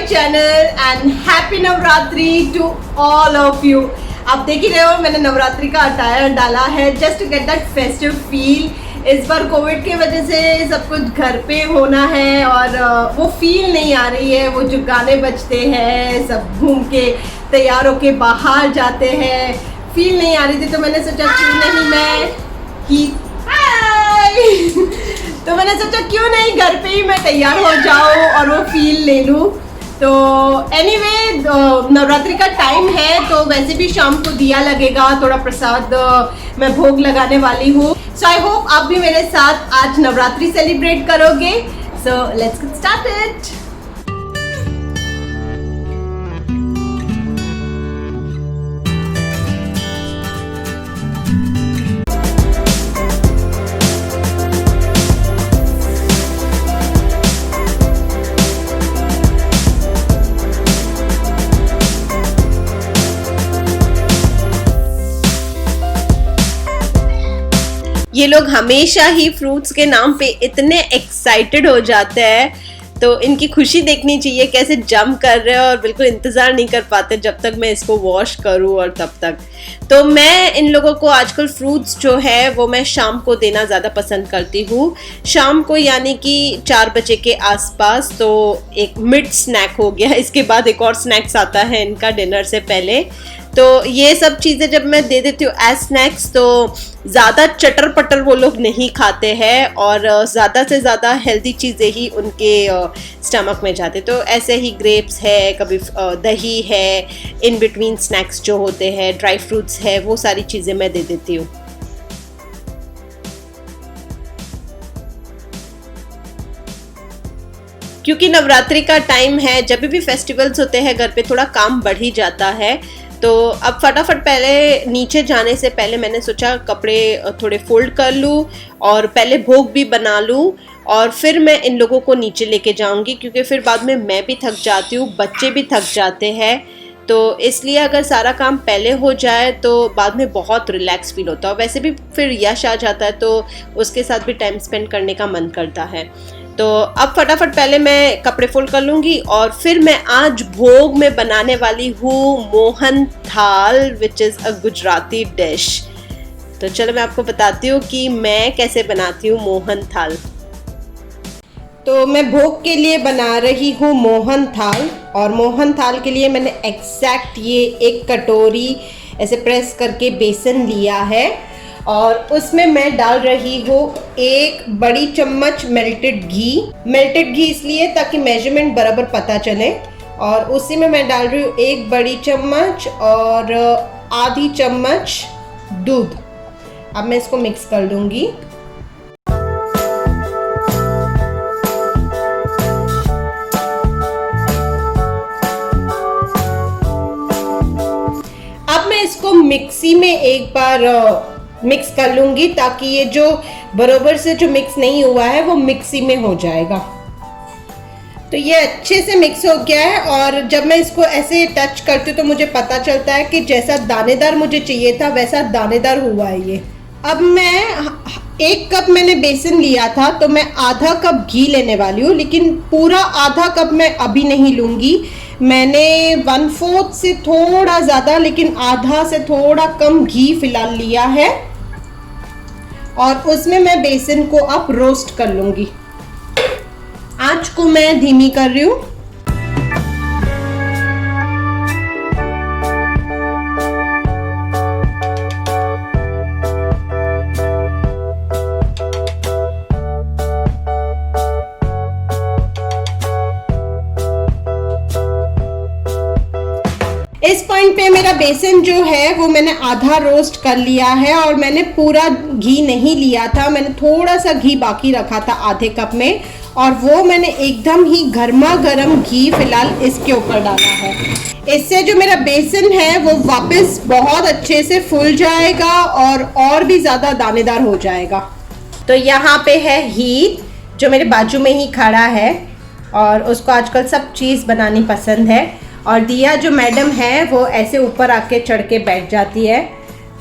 Channel and happy Navratri to all of you. आप देख ही रहे हो मैंने नवरात्रि का अटायर डाला है just to get that festive feel. इस बार कोविड की वजह से सब कुछ घर पे होना है और वो फील नहीं आ रही है। वो जो गाने बजते हैं, सब घूम के तैयार होके बाहर जाते हैं, फील नहीं आ रही थी। तो मैंने सोचा क्यों नहीं तो मैंने सोचा क्यों नहीं घर पे ही मैं तैयार हो जाऊँ और वो फील ले लूँ। तो एनीवे नवरात्रि का टाइम है तो वैसे भी शाम को दिया लगेगा, थोड़ा प्रसाद मैं भोग लगाने वाली हूँ। सो आई होप आप भी मेरे साथ आज नवरात्रि सेलिब्रेट करोगे। So let's get started. ये लोग हमेशा ही फ्रूट्स के नाम पे इतने एक्साइटेड हो जाते हैं, तो इनकी खुशी देखनी चाहिए कैसे जंप कर रहे हैं और बिल्कुल इंतज़ार नहीं कर पाते जब तक मैं इसको वॉश करूं। और तब तक तो मैं इन लोगों को आजकल फ्रूट्स जो है वो मैं शाम को देना ज़्यादा पसंद करती हूँ। शाम को यानी कि 4 बजे के आसपास। तो एक मिड स्नैक हो गया, इसके बाद एक और स्नैक्स आता है इनका डिनर से पहले। तो ये सब चीज़ें जब मैं दे देती हूँ एज स्नैक्स तो ज़्यादा चटर पटर वो लोग नहीं खाते हैं और ज़्यादा से ज़्यादा हेल्दी चीज़ें ही उनके स्टमक में जाते। तो ऐसे ही ग्रेप्स है, कभी दही है, इन बिटवीन स्नैक्स जो होते हैं, ड्राई फ्रूट्स है, वो सारी चीज़ें मैं दे देती हूँ। क्योंकि नवरात्रि का टाइम है, जब भी फेस्टिवल्स होते हैं घर पे थोड़ा काम बढ़ ही जाता है। तो अब फटाफट पहले नीचे जाने से पहले मैंने सोचा कपड़े थोड़े फोल्ड कर लूँ और पहले भोग भी बना लूँ और फिर मैं इन लोगों को नीचे लेके जाऊँगी, क्योंकि फिर बाद में मैं भी थक जाती हूँ, बच्चे भी थक जाते हैं। तो इसलिए अगर सारा काम पहले हो जाए तो बाद में बहुत रिलैक्स फील होता है। वैसे भी फिर यश आ जाता है तो उसके साथ भी टाइम स्पेंड करने का मन करता है। तो अब फटाफट पहले मैं कपड़े फोल्ड कर लूँगी और फिर मैं आज भोग में बनाने वाली हूँ मोहन थाल, which is a Gujarati dish. तो चलो मैं आपको बताती हूँ कि मैं कैसे बनाती हूँ मोहन थाल। तो मैं भोग के लिए बना रही हूँ मोहन थाल, और मोहन थाल के लिए मैंने एग्जैक्ट ये 1 कटोरी ऐसे प्रेस करके बेसन लिया है और उसमें मैं डाल रही हूँ 1 बड़ी चम्मच मेल्टेड घी इसलिए ताकि मेजरमेंट बराबर पता चले। और उसी में मैं डाल रही हूँ 1 बड़ी चम्मच और आधी चम्मच दूध। अब मैं इसको मिक्स कर लूँगी। अब मैं इसको मिक्सी में एक बार मिक्स कर लूँगी ताकि ये जो बराबर से जो मिक्स नहीं हुआ है वो मिक्सी में हो जाएगा। तो ये अच्छे से मिक्स हो गया है और जब मैं इसको ऐसे टच करती हूँ तो मुझे पता चलता है कि जैसा दानेदार मुझे चाहिए था वैसा दानेदार हुआ है ये। अब मैं 1 कप मैंने बेसन लिया था तो मैं आधा कप घी लेने वाली हूँ, लेकिन पूरा आधा कप मैं अभी नहीं लूँगी। मैंने 1/4 से थोड़ा ज़्यादा लेकिन आधा से थोड़ा कम घी फिलहाल लिया है और उसमें मैं बेसन को अब रोस्ट कर लूँगी। आंच को मैं धीमी कर रही हूँ। इस पॉइंट पे मेरा बेसन जो है वो मैंने आधा रोस्ट कर लिया है और मैंने पूरा घी नहीं लिया था, मैंने थोड़ा सा घी बाकी रखा था आधे कप में और वो मैंने एकदम ही गर्मा गर्म घी फिलहाल इसके ऊपर डाला है। इससे जो मेरा बेसन है वो वापस बहुत अच्छे से फूल जाएगा और भी ज़्यादा दानेदार हो जाएगा। तो यहाँ पे है हीत जो मेरे बाजू में ही खड़ा है और उसको आजकल सब चीज़ बनानी पसंद है। और दिया जो मैडम है वो ऐसे ऊपर आके चढ़ के बैठ जाती है,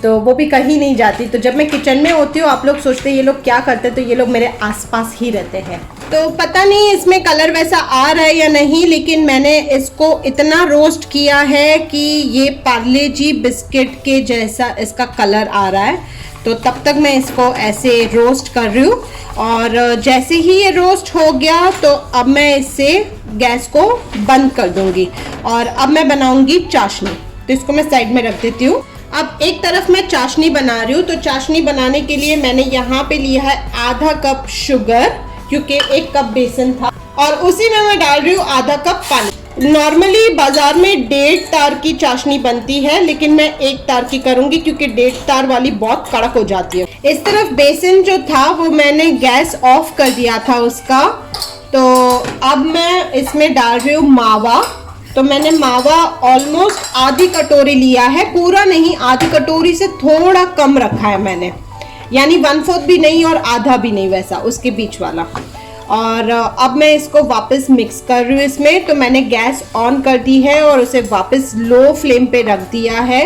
तो वो भी कहीं नहीं जाती। तो जब मैं किचन में होती हूँ आप लोग सोचते हैं ये लोग क्या करते हैं, तो ये लोग मेरे आसपास ही रहते हैं। तो पता नहीं इसमें कलर वैसा आ रहा है या नहीं, लेकिन मैंने इसको इतना रोस्ट किया है कि ये पार्ले जी बिस्किट के जैसा इसका कलर आ रहा है। तो तब तक मैं इसको ऐसे रोस्ट कर रही हूँ, और जैसे ही ये रोस्ट हो गया तो अब मैं इससे गैस को बंद कर दूंगी और अब मैं बनाऊंगी चाशनी। तो इसको मैं साइड में रख देती हूँ। अब एक तरफ मैं चाशनी बना रही हूँ। तो चाशनी बनाने के लिए मैंने यहाँ पे लिया है आधा कप शुगर, क्योंकि 1 कप बेसन था, और उसी में मैं डाल रही हूँ आधा कप पानी। नॉर्मली बाजार में 1.5 तार की चाशनी बनती है, लेकिन मैं 1 तार की करूंगी क्योंकि 1.5 तार वाली बहुत कड़क हो जाती है। इस तरफ बेसन जो था वो मैंने गैस ऑफ कर दिया था उसका। तो अब मैं इसमें डाल रही हूँ मावा। तो मैंने मावा ऑलमोस्ट आधी कटोरी लिया है, पूरा नहीं, आधी कटोरी से थोड़ा कम रखा है मैंने, यानी 1/4 भी नहीं और आधा भी नहीं, वैसा उसके बीच वाला। और अब मैं इसको वापस मिक्स कर रही हूँ इसमें। तो मैंने गैस ऑन कर दी है और उसे वापस लो फ्लेम पे रख दिया है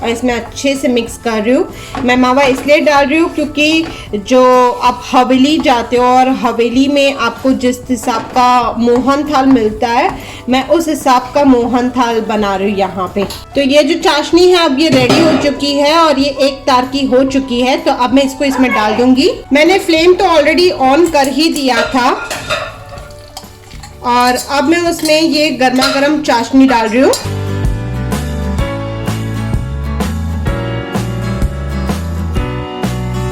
और इसमें अच्छे से मिक्स कर रही हूँ। मैं मावा इसलिए डाल रही हूँ क्योंकि जो आप हवेली जाते हो और हवेली में आपको जिस हिसाब का मोहन थाल मिलता है, मैं उस हिसाब का मोहन थाल बना रही हूँ यहाँ पे। तो ये जो चाशनी है अब ये रेडी हो चुकी है और ये 1 तार की हो चुकी है। तो अब मैं इसको इसमें डाल दूंगी। मैंने फ्लेम तो ऑलरेडी ऑन कर ही दिया था और अब मैं उसमें ये गर्मा गर्म चाशनी डाल रही हूँ।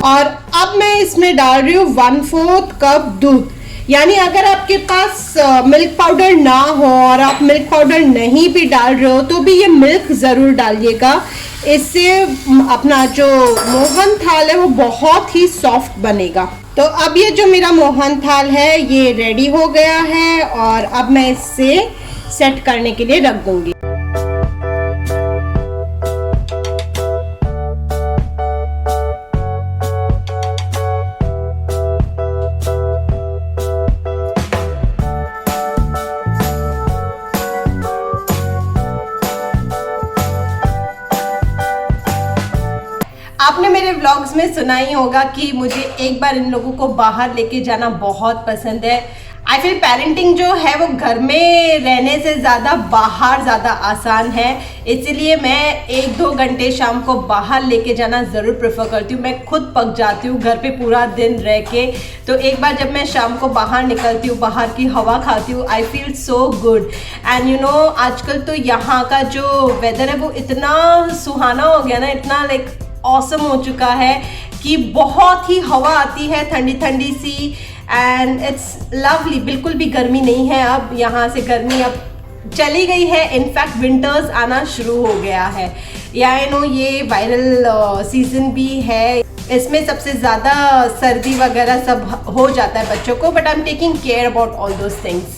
और अब मैं इसमें डाल रही हूँ 1/4 कप दूध। यानी अगर आपके पास मिल्क पाउडर ना हो और आप मिल्क पाउडर नहीं भी डाल रहे हो तो भी ये मिल्क ज़रूर डालिएगा। इससे अपना जो मोहन थाल है वो बहुत ही सॉफ्ट बनेगा। तो अब ये जो मेरा मोहन थाल है ये रेडी हो गया है और अब मैं इसे सेट करने के लिए रख दूंगी। आपने मेरे व्लॉग्स में सुना ही होगा कि मुझे एक बार इन लोगों को बाहर लेके जाना बहुत पसंद है। आई फील पेरेंटिंग जो है वो घर में रहने से ज़्यादा बाहर ज़्यादा आसान है, इसीलिए मैं 1-2 घंटे शाम को बाहर लेके जाना ज़रूर प्रेफर करती हूँ। मैं खुद पक जाती हूँ घर पे पूरा दिन रह के। तो एक बार जब मैं शाम को बाहर निकलती हूँ, बाहर की हवा खाती हूँ, I feel so good. And you know आजकल तो यहाँ का जो वेदर है वो इतना सुहाना हो गया ना, इतना लाइक ऑसम हो चुका है कि बहुत ही हवा आती है ठंडी ठंडी सी, एंड इट्स लवली। बिल्कुल भी गर्मी नहीं है अब, यहाँ से गर्मी अब चली गई है। इनफैक्ट विंटर्स आना शुरू हो गया है। या आई नो ये वायरल सीजन भी है, इसमें सबसे ज़्यादा सर्दी वगैरह सब हो जाता है बच्चों को, but I am taking care about all those things.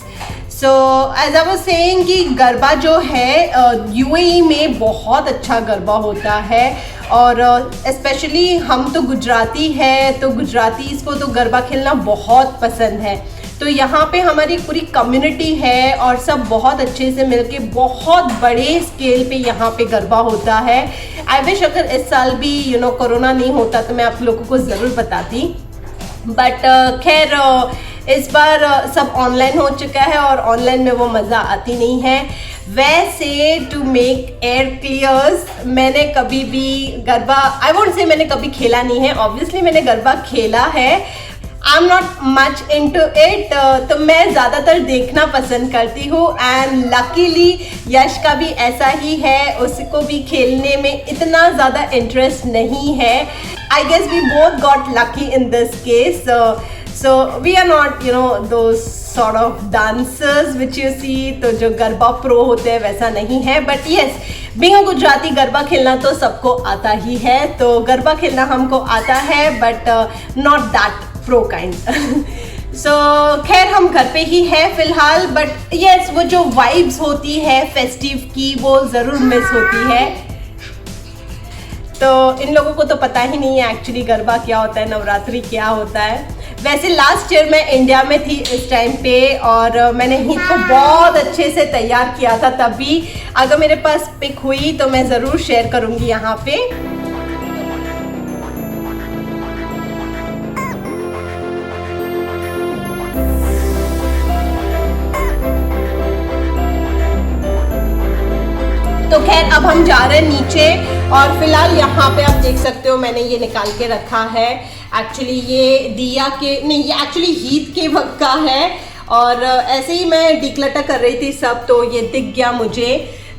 So as I was saying कि गरबा जो है यूएई में बहुत अच्छा गरबा होता है, और स्पेशली हम तो गुजराती है तो गुजरातीज़ को तो गरबा खेलना बहुत पसंद है। तो यहाँ पे हमारी पूरी कम्युनिटी है और सब बहुत अच्छे से मिलके बहुत बड़े स्केल पे यहाँ पे गरबा होता है। आई विश अगर इस साल भी कोरोना नहीं होता तो मैं आप लोगों को ज़रूर बताती, बट खैर इस बार सब ऑनलाइन हो चुका है और ऑनलाइन में वो मज़ा आती नहीं है। वैसे टू मेक एयर क्लियर्स, मैंने कभी भी गरबा, आई वोंट से मैंने कभी खेला नहीं है, ऑब्वियसली मैंने गरबा खेला है। I am not much into it, तो मैं ज़्यादातर देखना पसंद करती हूँ। एंड लकीली यश का भी ऐसा ही है, उसको भी खेलने में इतना ज़्यादा इंटरेस्ट नहीं है। I guess we both got lucky in this case. So we are not those sort of dancers which you see, तो जो गरबा प्रो होते हैं वैसा नहीं है। But yes, being a Gujarati garba खेलना तो सबको आता ही है, तो गरबा खेलना हमको आता है, but not that pro kind. So खैर हम घर पे ही है फिलहाल, बट यस वो जो वाइब्स होती है फेस्टिव की वो ज़रूर मिस होती है। तो इन लोगों को तो पता ही नहीं है एक्चुअली गरबा क्या होता है, नवरात्रि क्या होता है। वैसे लास्ट ईयर मैं इंडिया में थी इस टाइम पे और मैंने ईद को बहुत अच्छे से तैयार किया था, तभी अगर मेरे पास पिक हुई तो मैं ज़रूर शेयर करूँगी यहाँ पे। तो खैर अब हम जा रहे हैं नीचे और फिलहाल यहाँ पे आप देख सकते हो मैंने ये निकाल के रखा है। एक्चुअली ये दिया के नहीं, ये एक्चुअली ईद के वक्त का है और ऐसे ही मैं डिक्लटर कर रही थी सब, तो ये दिख गया मुझे।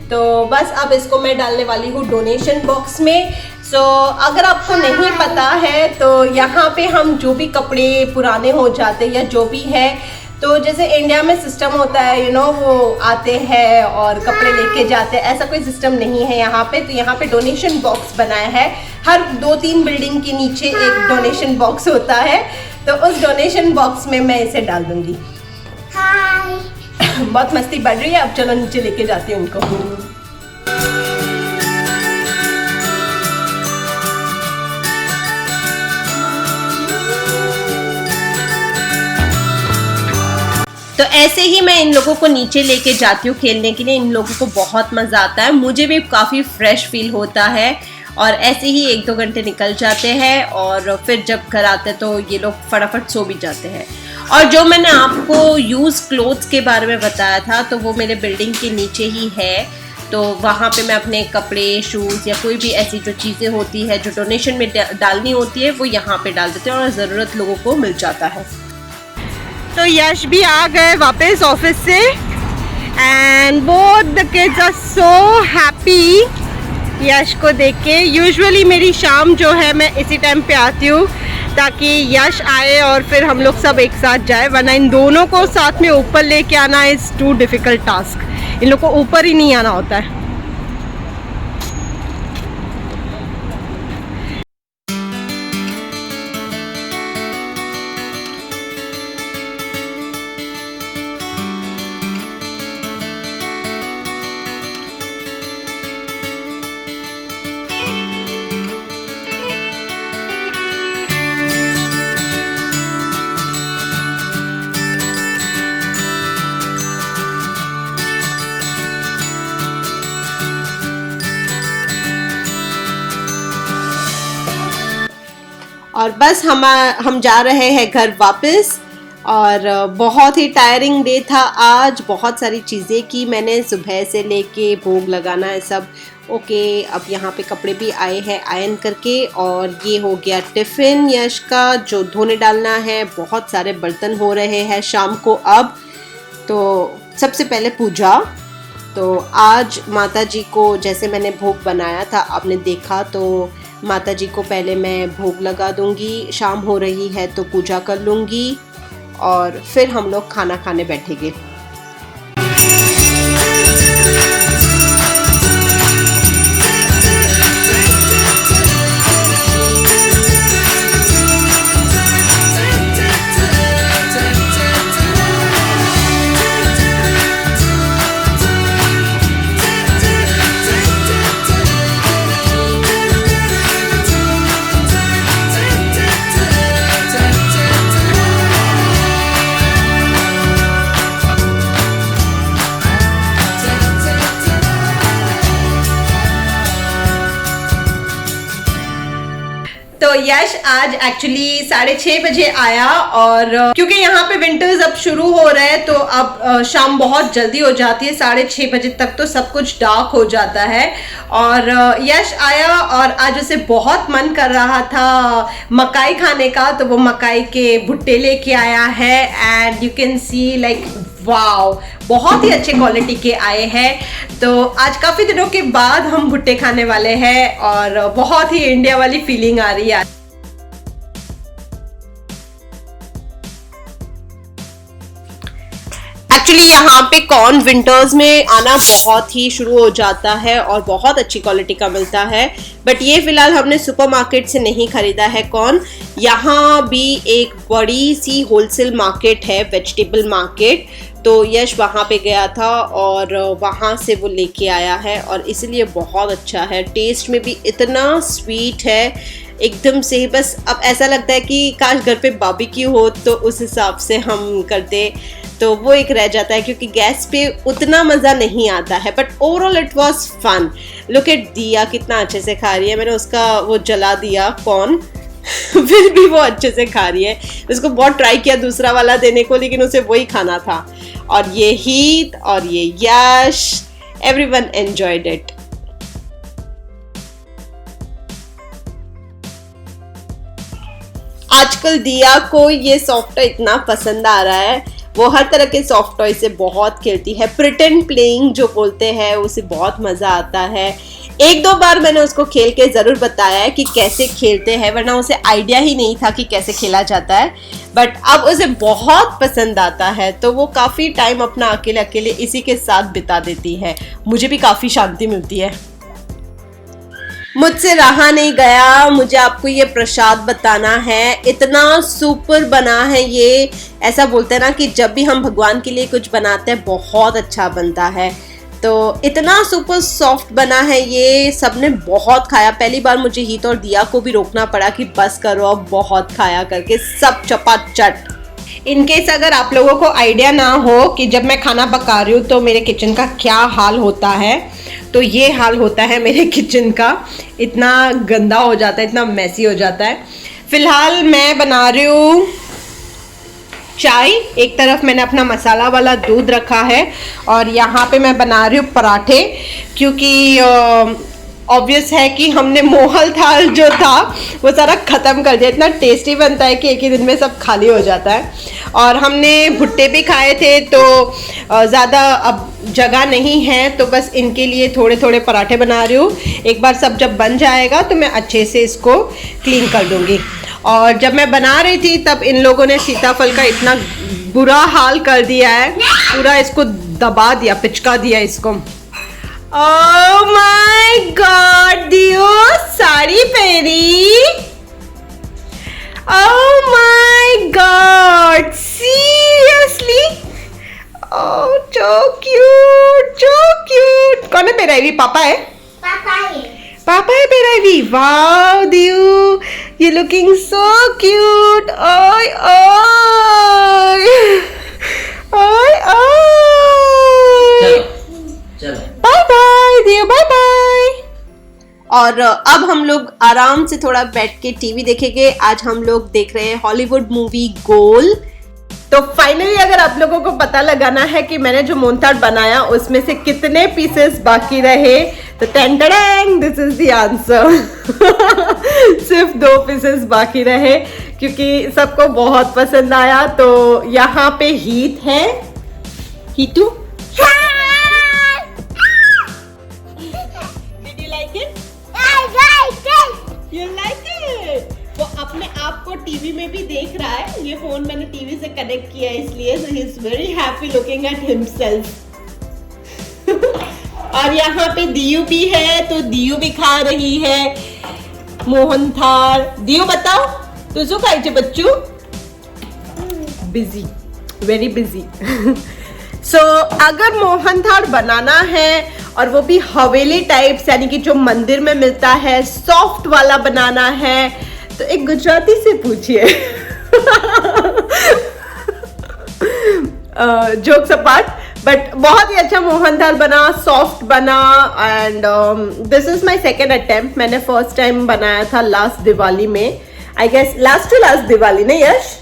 तो बस अब इसको मैं डालने वाली हूँ डोनेशन बॉक्स में। सो अगर आपको नहीं पता है तो यहाँ पे हम जो भी कपड़े पुराने हो जाते हैं या जो भी है, तो जैसे इंडिया में सिस्टम होता है वो आते हैं और कपड़े लेके जाते हैं, ऐसा कोई सिस्टम नहीं है यहाँ पे। तो यहाँ पे डोनेशन बॉक्स बनाया है, हर 2-3 बिल्डिंग के नीचे एक डोनेशन बॉक्स होता है, तो उस डोनेशन बॉक्स में मैं इसे डाल दूंगी। बहुत मस्ती बढ़ रही है, अब चलो नीचे लेके जाती हूँ उनको। तो ऐसे ही मैं इन लोगों को नीचे लेके जाती हूँ खेलने के लिए। इन लोगों को बहुत मज़ा आता है, मुझे भी काफ़ी फ्रेश फील होता है और ऐसे ही 1-2 घंटे निकल जाते हैं और फिर जब घर आते हैं तो ये लोग फटाफट सो भी जाते हैं। और जो मैंने आपको यूज़ क्लोथ्स के बारे में बताया था तो वो मेरे बिल्डिंग के नीचे ही है, तो वहाँ पे मैं अपने कपड़े, शूज़ या कोई भी ऐसी जो चीज़ें होती है जो डोनेशन में डालनी होती है वो यहाँ पे डाल देते हैं और ज़रूरत लोगों को मिल जाता है। तो यश भी आ गए वापस ऑफिस से and both the kids are so happy Yash को देख के। यूजुअली मेरी शाम जो है मैं इसी टाइम पे आती हूँ ताकि यश आए और फिर हम लोग सब एक साथ जाए, वरना इन दोनों को साथ में ऊपर लेके आना इज़ टू डिफ़िकल्ट टास्क। इन लोग को ऊपर ही नहीं आना होता है। और बस हम जा रहे हैं घर वापस और बहुत ही टायरिंग डे था आज। बहुत सारी चीज़ें की मैंने सुबह से लेके, भोग लगाना है सब। ओके, अब यहाँ पे कपड़े भी आए हैं आयरन करके और ये हो गया टिफ़िन यश का जो धोने डालना है। बहुत सारे बर्तन हो रहे हैं शाम को अब। तो सबसे पहले पूजा। तो आज माता जी को जैसे मैंने भोग बनाया था आपने देखा, तो माता जी को पहले मैं भोग लगा दूंगी, शाम हो रही है तो पूजा कर लूँगी और फिर हम लोग खाना खाने बैठेंगे। तो यश आज एक्चुअली 6:30 बजे आया और क्योंकि यहाँ पे विंटर्स अब शुरू हो रहे हैं तो अब शाम बहुत जल्दी हो जाती है। 6:30 बजे तक तो सब कुछ डार्क हो जाता है। और यश आया और आज उसे बहुत मन कर रहा था मकाई खाने का, तो वो मकाई के भुट्टे लेके आया है and you can see like wow, बहुत ही अच्छे क्वालिटी के आए हैं। तो आज काफ़ी दिनों के बाद हम भुट्टे खाने वाले हैं और बहुत ही इंडिया वाली फीलिंग आ रही है। एक्चुअली यहाँ पे कॉर्न विंटर्स में आना बहुत ही शुरू हो जाता है और बहुत अच्छी क्वालिटी का मिलता है, बट ये फिलहाल हमने सुपरमार्केट से नहीं खरीदा है कॉर्न। यहाँ भी एक बड़ी सी होलसेल मार्केट है, वेजिटेबल मार्केट, तो यश वहाँ पे गया था और वहाँ से वो लेके आया है और इसलिए बहुत अच्छा है। टेस्ट में भी इतना स्वीट है एकदम से ही, बस अब ऐसा लगता है कि काश घर पे बारबेक्यू हो तो उस हिसाब से हम करते, तो वो एक रह जाता है क्योंकि गैस पे उतना मज़ा नहीं आता है। But overall it was fun. Look at Diya कितना अच्छे से खा रही है, मैंने उसका वो जला दिया कॉर्न फिर भी वो अच्छे से खा रही है। उसको बहुत ट्राई किया दूसरा वाला देने को, लेकिन उसे वही खाना था। और ये हीत और ये यश, एवरीवन एंजॉयड इट। आजकल दिया को ये सॉफ्ट टॉय इतना पसंद आ रहा है, वो हर तरह के सॉफ्ट टॉय से बहुत खेलती है। प्रिटेंड प्लेइंग जो बोलते हैं उसे बहुत मज़ा आता है। एक दो बार मैंने उसको खेल के ज़रूर बताया है कि कैसे खेलते हैं, वरना उसे आइडिया ही नहीं था कि कैसे खेला जाता है, बट अब उसे बहुत पसंद आता है। तो वो काफ़ी टाइम अपना अकेले अकेले इसी के साथ बिता देती है, मुझे भी काफ़ी शांति मिलती है। मुझसे रहा नहीं गया, मुझे आपको ये प्रसाद बताना है। इतना सुपर बना है ये, ऐसा बोलते हैं ना कि जब भी हम भगवान के लिए कुछ बनाते हैं बहुत अच्छा बनता है। तो इतना सुपर सॉफ्ट बना है ये, सबने बहुत खाया। पहली बार मुझे हीत और दिया को भी रोकना पड़ा कि बस करो अब बहुत खाया करके, सब चपाचट। इनकेस अगर आप लोगों को आइडिया ना हो कि जब मैं खाना पका रही हूँ तो मेरे किचन का क्या हाल होता है, तो ये हाल होता है मेरे किचन का। इतना गंदा हो जाता है, इतना मैसी हो जाता है। फिलहाल मैं बना रही हूँ चाय। एक तरफ मैंने अपना मसाला वाला दूध रखा है और यहाँ पे मैं बना रही हूँ पराठे, क्योंकि ऑब्वियस है कि हमने मोहल थाल जो था वो सारा ख़त्म कर दिया। इतना टेस्टी बनता है कि एक ही दिन में सब खाली हो जाता है। और हमने भुट्टे भी खाए थे, तो ज़्यादा अब जगह नहीं है, तो बस इनके लिए थोड़े थोड़े पराठे बना रही हूँ। एक बार सब जब बन जाएगा तो मैं अच्छे से इसको क्लीन कर दूँगी। और जब मैं बना रही थी तब इन लोगों ने सीताफल का इतना बुरा हाल कर दिया है, पूरा इसको दबा दिया, पिचका दिया इसको। Oh my God, दियो साड़ी पहनी। Oh my God, seriously? Oh, so cute, so cute. कौन है पेरावी? पापा है? पापा है। पापा है पेरावी। Wow, दियो, you're looking so cute. ओय ओय, ओय ओय। चलो बाय बाय दियो, बाय बाय। और अब हम लोग आराम से थोड़ा बैठ के टीवी देखेंगे। आज हम लोग देख रहे हैं हॉलीवुड मूवी गोल। तो फाइनली अगर आप लोगों को पता लगाना है कि मैंने जो मोहनथाल बनाया उसमें से कितने पीसेस बाकी रहे, तो टेंटड़ेंग, दिस इज द आंसर। सिर्फ 2 पीसेस बाकी रहे, क्योंकि सबको बहुत पसंद आया। तो यहाँ पे हीत है, हीटू, You like it? वो अपने आप को टीवी में भी देख रहा है। ये फोन मैंने टीवी से कनेक्ट किया है इसलिए, so he is very happy looking at himself. और यहाँ पे दियू भी है, तो दियू भी खा रही है मोहनथाल। दियू बताओ तो जो खाई थे बच्चू? Busy, very busy. सो अगर मोहनथाल बनाना है और वो भी हवेली टाइप्स, यानी कि जो मंदिर में मिलता है, सॉफ्ट वाला बनाना है, तो एक गुजराती से पूछिए। जोक्स अपार्ट, बट बहुत ही अच्छा मोहनथाल बना, सॉफ्ट बना। And this is my second attempt. मैंने फर्स्ट टाइम बनाया था लास्ट दिवाली में, I guess last to last Diwali नहीं यश?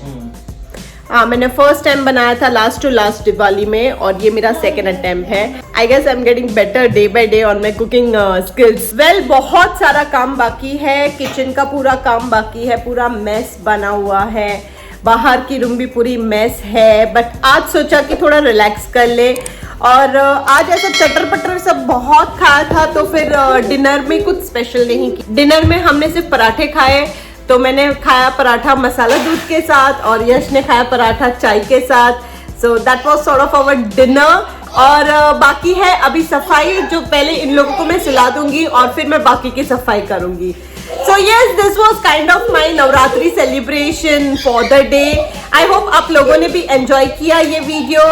हाँ, मैंने फर्स्ट टाइम बनाया था लास्ट टू लास्ट दिवाली में, और ये मेरा सेकेंड अटेम्प्ट है। I guess I am getting better day by day on my cooking skills. Well, बहुत सारा काम बाकी है, किचन का पूरा काम बाकी है, पूरा मेस बना हुआ है, बाहर की रूम भी पूरी मेस है। बट आज सोचा कि थोड़ा रिलैक्स कर ले, और आज ऐसा चटर पटर सब बहुत खाया था, तो फिर डिनर में कुछ स्पेशल नहीं किया। डिनर में हमने सिर्फ पराठे खाए, तो मैंने खाया पराठा मसाला दूध के साथ और यश ने खाया पराठा चाय के साथ। So that was sort of our dinner. और बाकी है अभी सफाई, जो पहले इन लोगों को मैं सिला दूंगी और फिर मैं बाकी की सफाई करूंगी। So yes, this was kind of my Navratri celebration for the day. I hope आप लोगों ने भी enjoy किया ये video.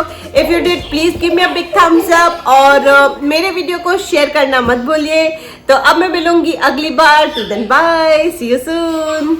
If you did, please give me a big thumbs up और मेरे वीडियो को शेयर करना मत भूलिए। तो अब मैं मिलूंगी अगली बार। Till then, bye. See you soon.